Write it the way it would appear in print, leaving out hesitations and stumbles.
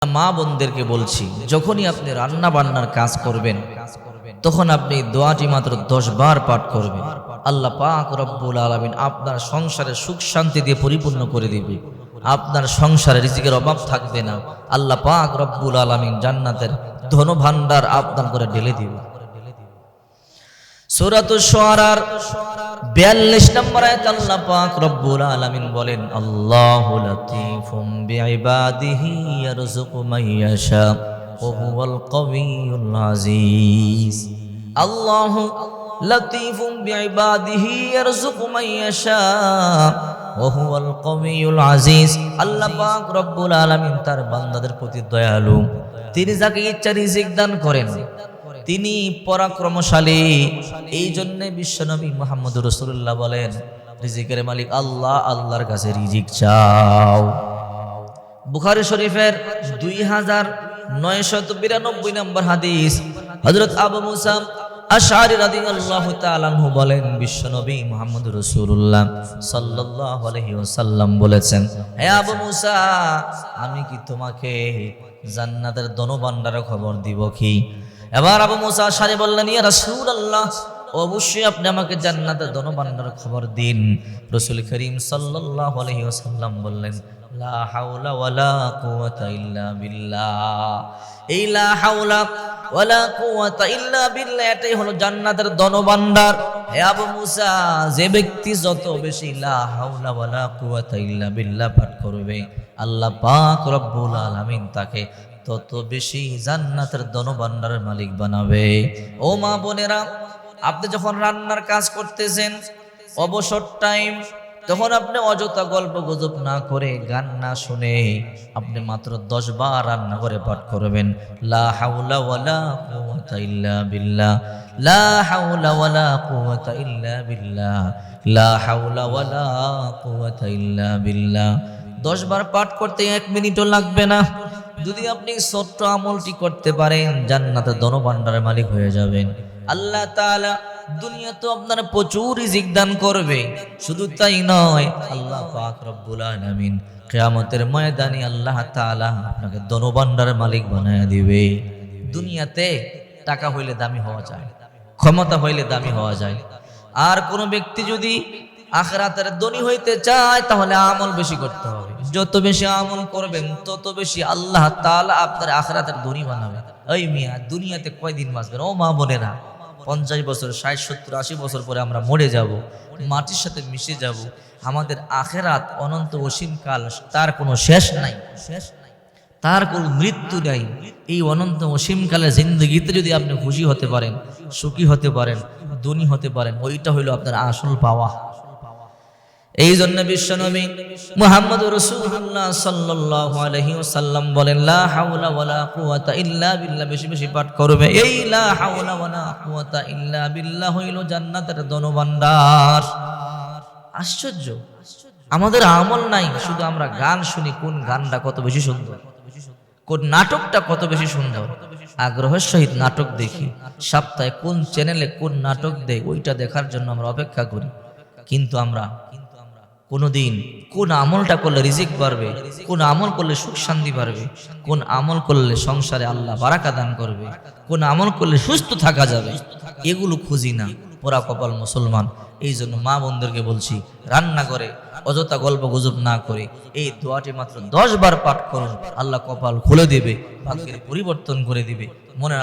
মা বোনদেরকে বলছি, যখনই আপনি রান্না বান্নার কাজ করবেন তখন আপনি দোয়াটি মাত্র 10 বার পাঠ করবেন। আল্লাহ পাক রব্বুল আলামিন আপনার সংসারে সুখ শান্তি দিয়ে পরিপূর্ণ করে দিবে। আপনার সংসারে রিজিকের অভাব থাকবে না। আল্লাহ পাক রব্বুল আলামিন জান্নাতের ধনভাণ্ডার আপনার করে ঢেলে দিবে। সূরাতুশ শুআরার 42 নম্বর আয়াতে আল্লাহ পাক রব্বুল আলামিন বলেন, আল্লাহু লাতীফুম বিইবাদিহি ইয়ারযুকু মান ইয়াশা ওয়া হুয়াল কাবিয়্যুল আযীজ। আল্লাহু লাতীফুম বিইবাদিহি ইয়ারযুকু মান ইয়াশা ওয়া হুয়াল কাবিয়্যুল আযীজ। আল্লাহ পাক রব্বুল আলামিন তার বান্দাদের প্রতি দয়ালু। তিনি যাকে ইচ্ছা রিজিক দান করেন, তিনি পরাক্রমশালী। এই জন্য বিশ্বনবী মুহাম্মদুর রাসূলুল্লাহ বলেন, রিজিকের মালিক আল্লাহ, আল্লাহর কাছে রিজিক চাও। বুখারী শরীফের 2992 নম্বর হাদিস, হযরত আবু মুসা আশআরী রাদিয়াল্লাহু তাআলা আনহু বলেন, বিশ্বনবী মুহাম্মদুর রাসূলুল্লাহ সাল্লাল্লাহু আলাইহি ওয়াসাল্লাম বলেছেন, হে আবু মুসা, আমি কি তোমাকে জান্নাতের ধনভাণ্ডারের খবর দিব কি? এবার আবু মুসা আশআরী বললেন, ইয়া রাসূলুল্লাহ, অবশ্যই আপনি আমাকে জান্নাতের ধনভাণ্ডারের খবর দিন। রাসূল করিম সাল্লাল্লাহু আলাইহি ওয়াসাল্লাম বললেন, লা হাওলা ওয়ালা কুওয়াতা ইল্লা বিল্লাহ। এই লা হাওলা ওয়ালা কুওয়াতা ইল্লা বিল্লাহ, এটাই হলো জান্নাতের ধনভাণ্ডার। হে আবু মুসা, যে ব্যক্তি যত বেশি লা হাওলা ওয়ালা কুওয়াতা ইল্লা বিল্লাহ পাঠ করবে, আল্লাহ পাক রব্বুল আলামিন তাকে তত বেশি জান্নাতের ধনভাণ্ডারের মালিক বানাবে। ও মা বোনেরা, আপনি যখন রান্নার কাজ করতেছেন, অবসর টাইম, তখন আপনি অযথা গল্প গুজব না করে, গান না শুনে আপনি মাত্র 10 বার রান্না করে পাঠ করবেন, লা হাওলা ওয়ালা কুওয়াতা ইল্লা বিল্লাহ, লা হাওলা ওয়ালা কুওয়াতা ইল্লা বিল্লাহ, লা হাওলা ওয়ালা কুওয়াতা ইল্লা বিল্লাহ। 10 বার পাঠ করতে 1 মিনিটও লাগবে না। যদি আপনি ছোট্ট আমলটি করতে পারেন, জান্নাতের ধনভাণ্ডারের মালিক হয়ে যাবেন। আল্লাহ তাআলা দুনিয়াতে আপনার প্রচুর রিজিক দান করবে। শুধু তাই নয়, আল্লাহ পাক রব্বুল আলামিন কিয়ামতের ময়দানে আল্লাহ তাআলা আপনাকে ধনভাণ্ডারের মালিক বানায় দিবে। দুনিয়াতে টাকা হইলে দামি হওয়া যায়, ক্ষমতা হইলে দামি হওয়া যায়। আর কোন ব্যক্তি যদি আখিরাতের ধনী হইতে চায়, তাহলে আমল বেশি করতে হবে। যত বেশি আমল করবেন, তত বেশি আল্লাহ তাআলা আপনার আখিরাতের ধনী বানাবে। ওই মিয়া, দুনিয়াতে কয়দিন বাঁচবেন? ও মা বোনেরা, 50 বছর, 60, 70, 80 বছর পরে আমরা মরে যাব, মাটির সাথে মিশে যাব। আমাদের আখিরাত অনন্ত অসীম কাল, তার কোনো শেষ নাই, তার কোনো মৃত্যু নাই। এই অনন্ত অসীম কালের জিন্দগিতে যদি আপনি খুশি হতে পারেন, সুখী হতে পারেন, ধনী হতে পারেন, ওইটা হইল আপনার আসল পাওয়া। এই জন্য বিশ্বনবী মুহাম্মদুর রাসূলুল্লাহ সাল্লাল্লাহু আলাইহি ওয়াসাল্লাম বলেন, লা হাওলা ওয়ালা কুওয়াতা ইল্লা বিল্লাহ, বেশি বেশি পাঠ করবে। এই লা হাওলা ওয়ালা কুওয়াতা ইল্লা বিল্লাহ হইল জান্নাতের ধনভাণ্ডার। আশ্চর্য, আমাদের আমল নাই, শুধু আমরা গান শুনি। কোন গানটা কত বেশি সুন্দর, কোন নাটকটা কত বেশি সুন্দর, আগ্রহের সহিত নাটক দেখি। সপ্তাহে কোন চ্যানেলে কোন নাটক দেয়, ওইটা দেখার জন্য আমরা অপেক্ষা করি। কিন্তু আমরা কোনদিন কোন আমলটা করলে রিজিক বাড়বে, কোন আমল করলে সুখ শান্তি বাড়বে, কোন আমল করলে সংসারে আল্লাহ বারাকা দান করবে, কোন আমল করলে সুস্থ থাকা যাবে, এগুলো খুঁজি না। পোড়া কপাল মুসলমান। এই জন্য মা বোনদেরকে বলছি, রান্না করে অযথা গল্প গুজব না করে এই দোয়াটি মাত্র 10 বার পাঠ করুন। আল্লাহ কপাল খুলে দিবে, ভাগ্যের পরিবর্তন করে দিবে, মনের